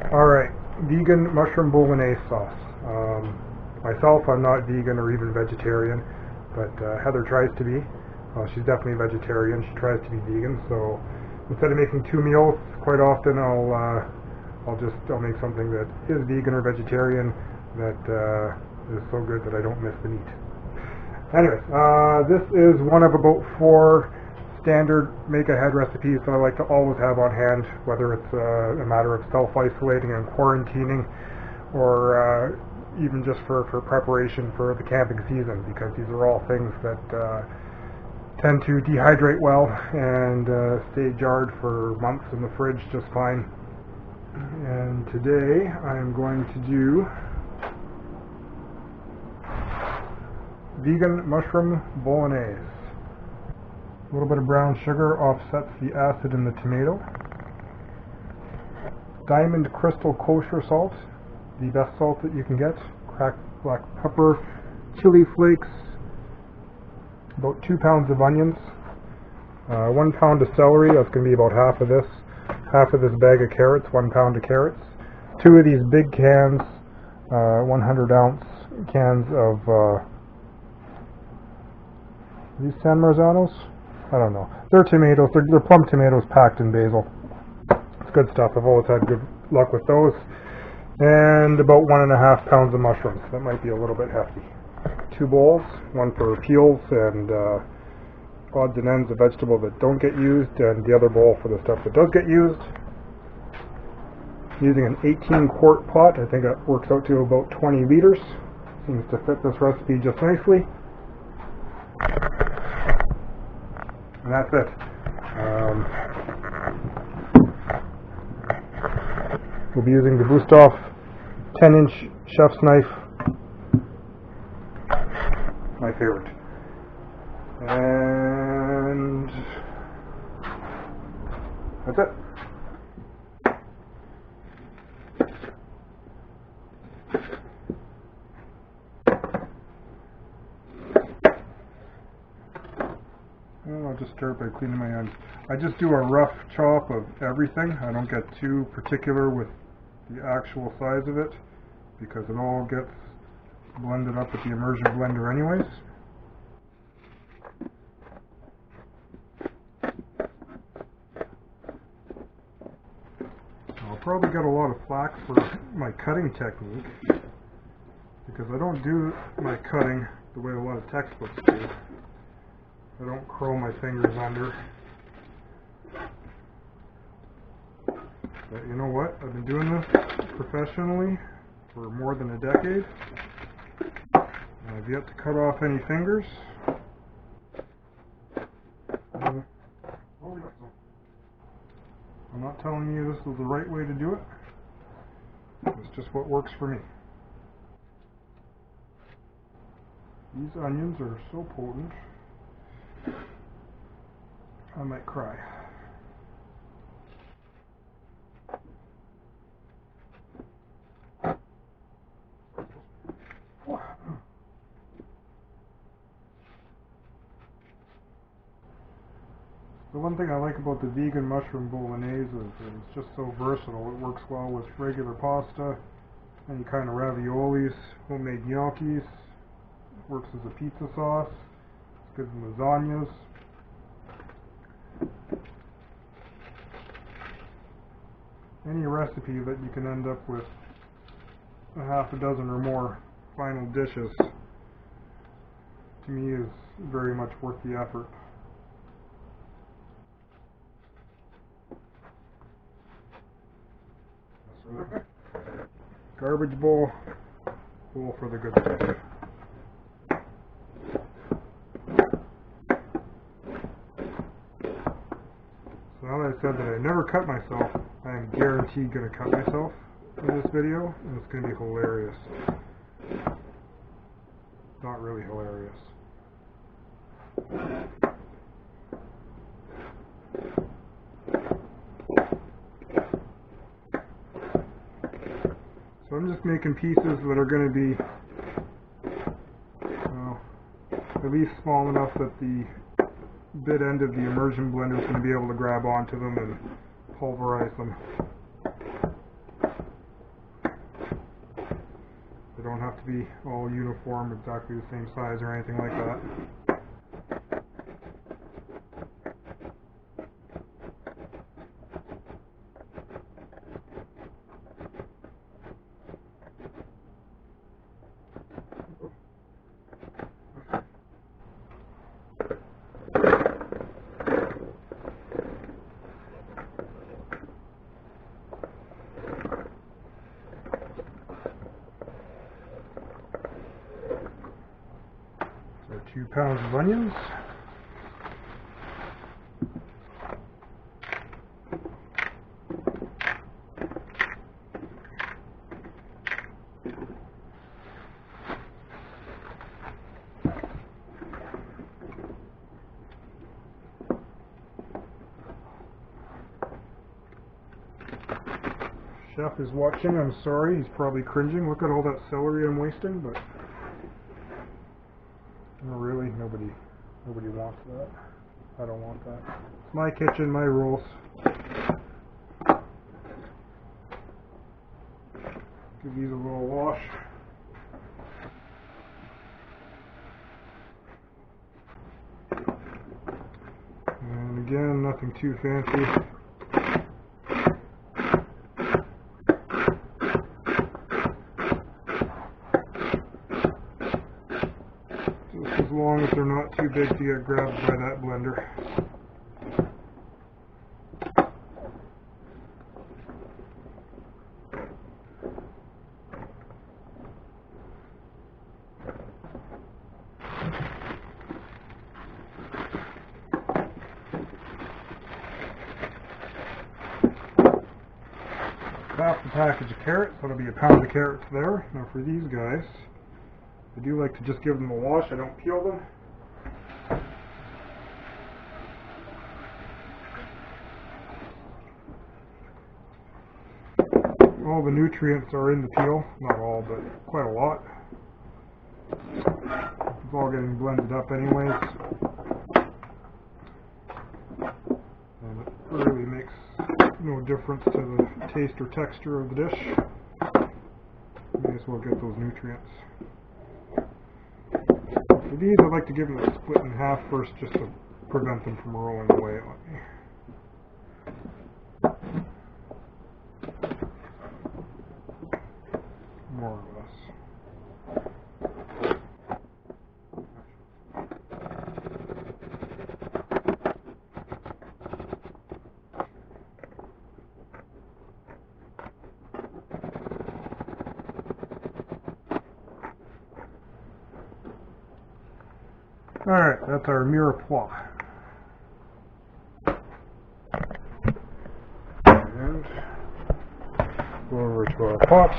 Alright, vegan mushroom bolognese sauce. Myself, I'm not vegan or even vegetarian, but Heather tries to be. She's definitely vegetarian. She tries to be vegan, so instead of making two meals, quite often I'll make something that is vegan or vegetarian that is so good that I don't miss the meat. Anyways, this is one of about 4 standard make-ahead recipes that I like to always have on hand, whether it's a matter of self-isolating and quarantining, or even just for preparation for the camping season, because these are all things that tend to dehydrate well and stay jarred for months in the fridge just fine. And today I'm going to do vegan mushroom bolognese. A little bit of brown sugar offsets the acid in the tomato. Diamond crystal kosher salt, the best salt that you can get. Cracked black pepper, chili flakes, about 2 pounds of onions, 1 pound of celery, that's going to be about half of this bag of carrots, 1 pound of carrots, 2 of these big cans, 100-ounce cans of these San Marzanos? I don't know. They're tomatoes. They're plum tomatoes packed in basil. It's good stuff. I've always had good luck with those. And about 1.5 pounds of mushrooms. That might be a little bit hefty. 2 bowls, one for peels and odds and ends of vegetables that don't get used, and the other bowl for the stuff that does get used. Using an 18-quart pot, I think that works out to about 20 liters. Seems to fit this recipe just nicely. And that's it. We'll be using the Boostoff 10-inch chef's knife, my favorite. And that's it. And I'll just start by cleaning my ends. I just do a rough chop of everything. I don't get too particular with the actual size of it, because it all gets blended up with the immersion blender anyways. I'll probably get a lot of flack for my cutting technique, because I don't do my cutting the way a lot of textbooks do. I don't curl my fingers under. But you know what? I've been doing this professionally for more than a decade, and I've yet to cut off any fingers. I'm not telling you this is the right way to do it. It's just what works for me. These onions are so potent, I might cry. The one thing I like about the vegan mushroom bolognese is that it's just so versatile. It works well with regular pasta, any kind of raviolis, homemade gnocchis. It works as a pizza sauce. It's good in lasagnas. Any recipe that you can end up with a half a dozen or more final dishes, to me, is very much worth the effort. Garbage bowl, bowl for the good stuff. So now that I said that I never cut myself, I am guaranteed going to cut myself in this video, and it's going to be hilarious. Not really hilarious. So I'm just making pieces that are going to be at least small enough that the bit end of the immersion blender is going to be able to grab onto them and pulverize them. don't have to be all uniform, exactly the same size or anything like that. So 2 pounds of onions. Chef is watching, I'm sorry, he's probably cringing. Look at all that celery I'm wasting, but no, really, nobody wants that. I don't want that. It's my kitchen, my rules. Give these a little wash. And again, nothing too fancy. As long as they're not too big to get grabbed by that blender. Half the package of carrots, that'll be a pound of carrots there. Now for these guys, I do like to just give them a wash, I don't peel them. All the nutrients are in the peel, not all, but quite a lot. It's all getting blended up anyways. And it really makes no difference to the taste or texture of the dish. May as well get those nutrients. For these, I like to give them a split in half first, just to prevent them from rolling away on me. More or less. Alright, that's our mirepoix. And go over to our pot.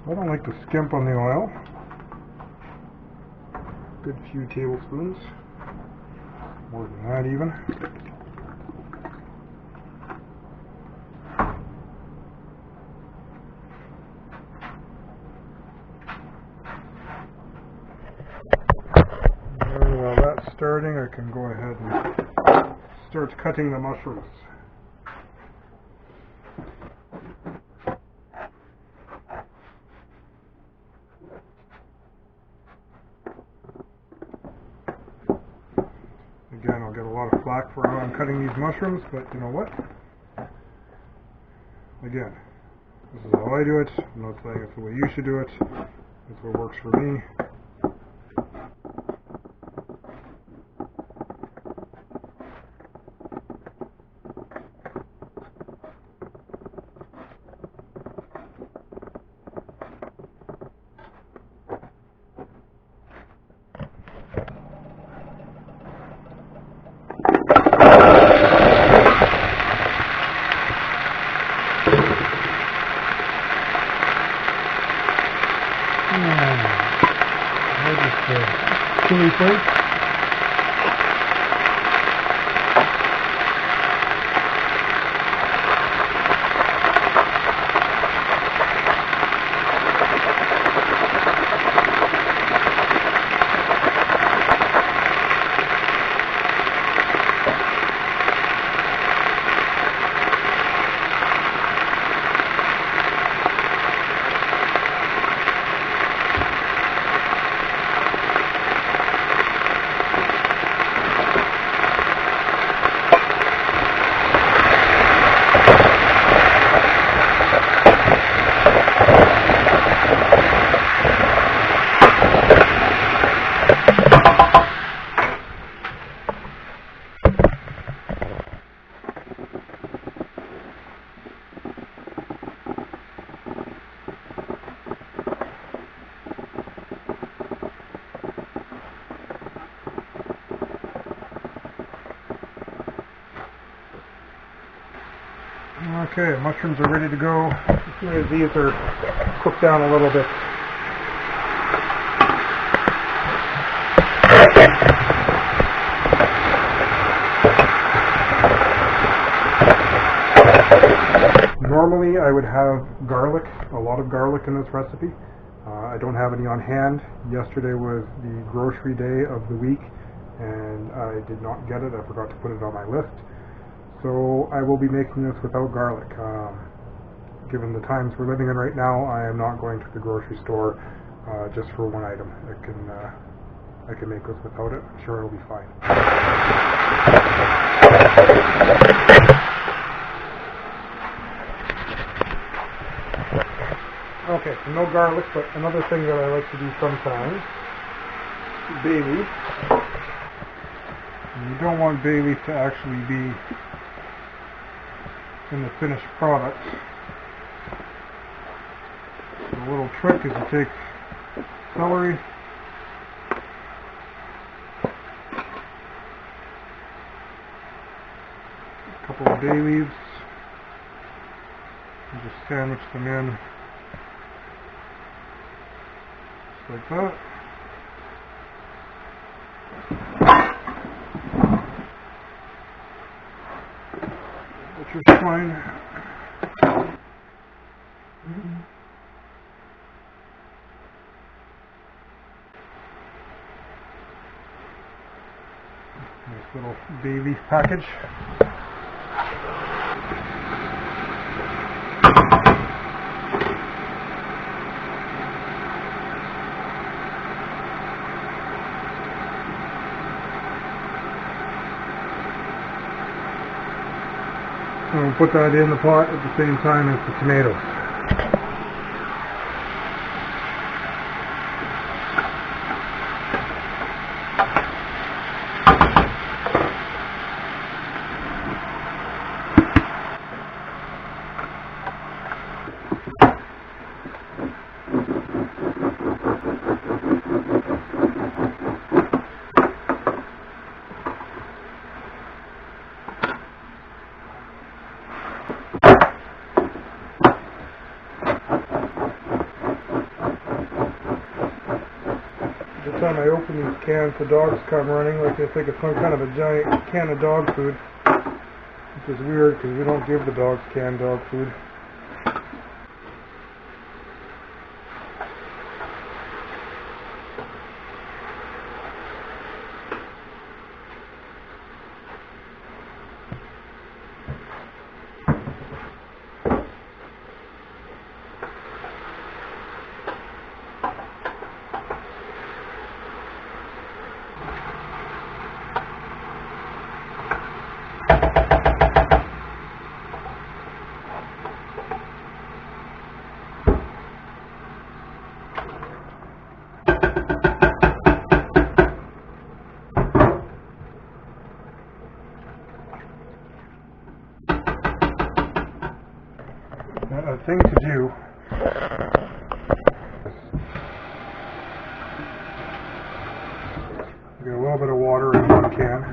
I don't like to skimp on the oil. Good few tablespoons. More than that even. And while that's starting, I can go ahead and start cutting the mushrooms. Again, I'll get a lot of flack for how I'm cutting these mushrooms, but you know what? Again, this is how I do it. I'm not saying it's the way you should do it. It's what works for me. Chili flakes. Okay, mushrooms are ready to go as soon as these are cooked down a little bit. Normally I would have garlic, a lot of garlic in this recipe. I don't have any on hand. Yesterday was the grocery day of the week and I did not get it. I forgot to put it on my list. So I will be making this without garlic. Given the times we're living in right now, I am not going to the grocery store just for one item. I can make this without it. I'm sure it'll be fine. Okay, so no garlic, but another thing that I like to do sometimes is bay leaf. You don't want bay leaf to actually be in the finished product. So the little trick is to take celery, a couple of bay leaves, and just sandwich them in just like that. Which is fine. Nice little bay leaf package. And we'll put that in the pot at the same time as the tomatoes. Every time I open these cans, the dogs come running like they think it's some kind of a giant can of dog food, which is weird because we don't give the dogs canned dog food. A thing to do get a little bit of water in one can,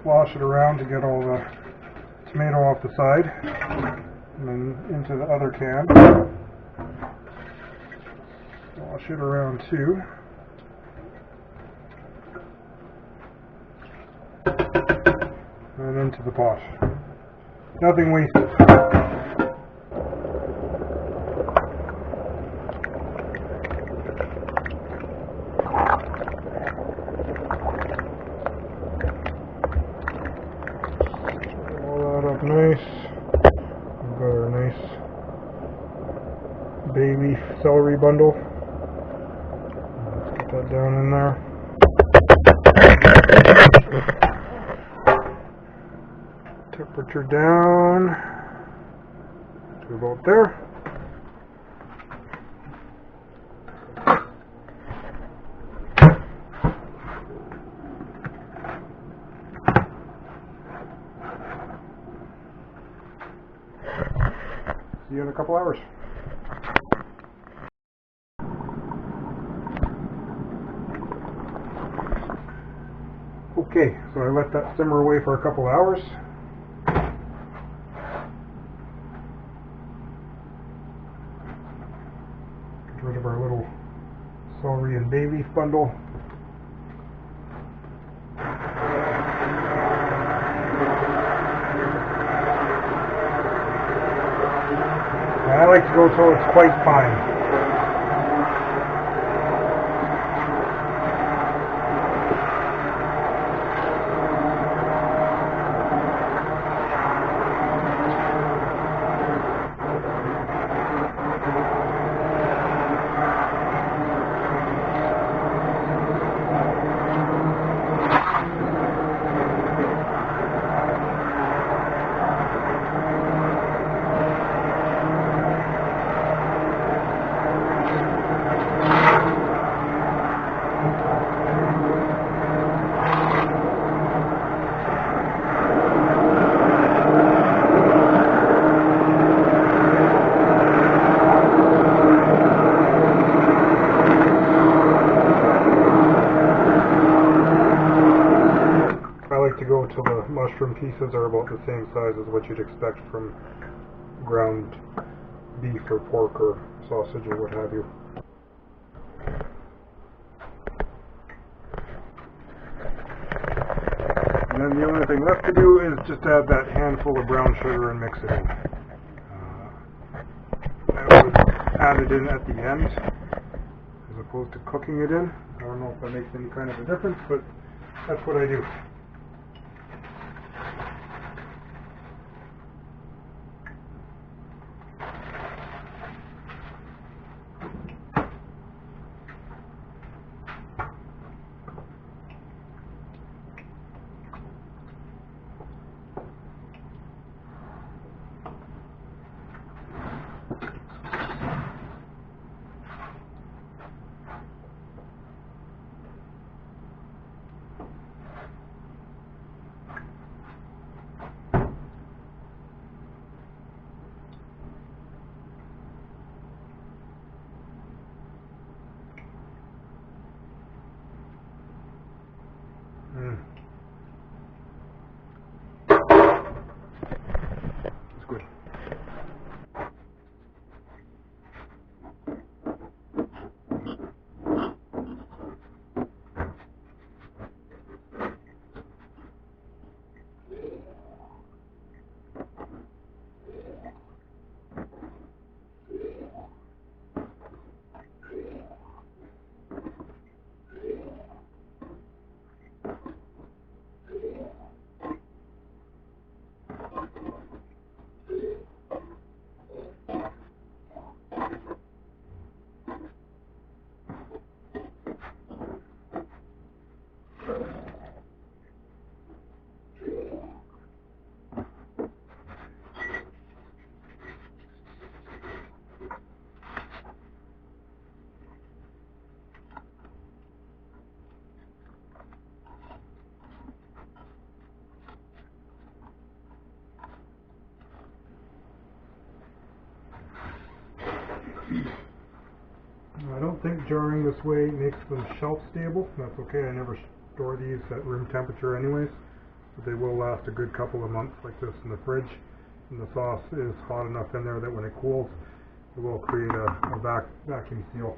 slosh it around to get all the tomato off the side, and then into the other can, slosh it around too, and into the pot. Nothing wasted. Nice. We've got our nice bay leaf celery bundle. Let's get that down in there. Temperature down to about there. See you in a couple hours. Okay, so I let that simmer away for a couple hours. rid of our little celery and bay leaf bundle. And I like to go till it's quite fine. To go till the mushroom pieces are about the same size as what you'd expect from ground beef or pork or sausage or what have you. And then the only thing left to do is just add that handful of brown sugar and mix it in. That was added in at the end as opposed to cooking it in. I don't know if that makes any kind of a difference, but that's what I do. It's good. I don't think jarring this way makes them shelf stable. That's okay, I never store these at room temperature anyways, but they will last a good couple of months like this in the fridge, and the sauce is hot enough in there that when it cools it will create a vacuum seal.